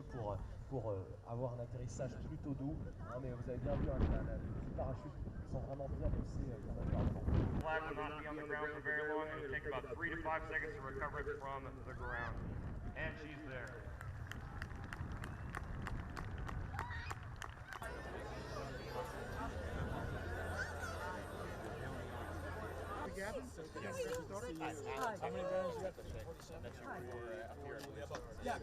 peu pour avoir un atterrissage plutôt doux. Hein, mais vous avez bien vu, les parachutes sont vraiment bien poussés quand même par le vent. Flag will not be on the ground for very long. It will take about 3 to 5 seconds to recover it from the ground. And she's there. How many banners you got? 47? Yeah.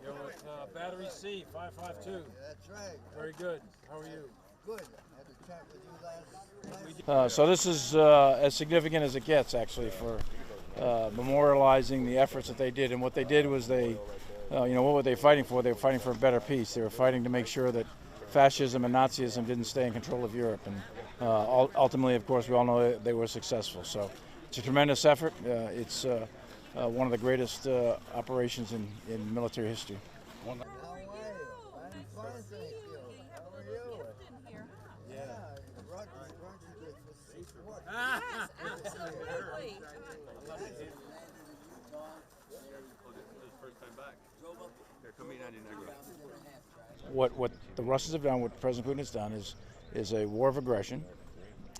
You're with Battery C, 552. That's right. Very good. How are you? Good. I had to chat with you last. So this is as significant as it gets, actually, for memorializing the efforts that they did. And what they did was they, what were they fighting for? They were fighting for a better peace. They were fighting to make sure that fascism and Nazism didn't stay in control of Europe. And ultimately, of course, we all know they were successful. So it's a tremendous effort. It's one of the greatest operations in military history. How are you? I'm fine, thank you. How are you? Yeah, Roger did for Yes, absolutely. What the Russians have done, what President Putin has done, is a war of aggression,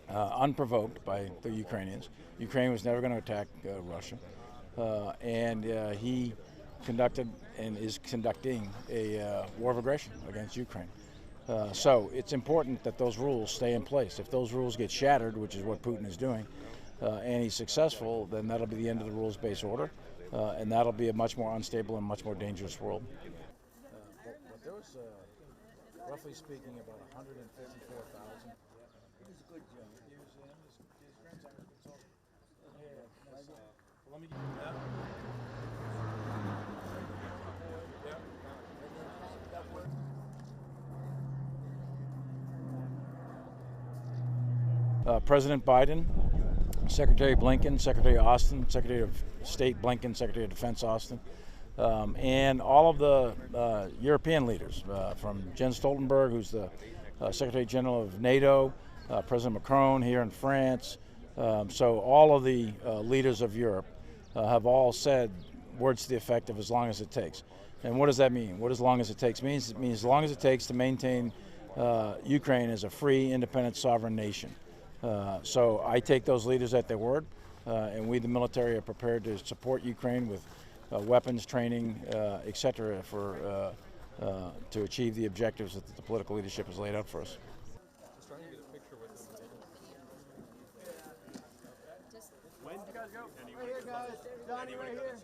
unprovoked by the Ukrainians. Ukraine was never going to attack Russia, and he conducted and is conducting a war of aggression against Ukraine. So it's important that those rules stay in place. If those rules get shattered, which is what Putin is doing, and he's successful, then that'll be the end of the rules-based order, and that'll be a much more unstable and much more dangerous world. But there was, roughly speaking, about 154,000. He was a good job. His grandson consultant. Let me President Biden, Secretary Blinken, Secretary Austin, Secretary of State Blinken, Secretary of Defense Austin, and all of the European leaders, from Jens Stoltenberg, who's the Secretary General of NATO, President Macron here in France. So all of the leaders of Europe have all said words to the effect of "as long as it takes." And what does that mean? What as long as it takes means? It means as long as it takes to maintain Ukraine as a free, independent, sovereign nation. So I take those leaders at their word, and we, the military, are prepared to support Ukraine with weapons, training, etc., for to achieve the objectives that the political leadership has laid out for us. When did you guys go? Right here, guys. Johnny, right here.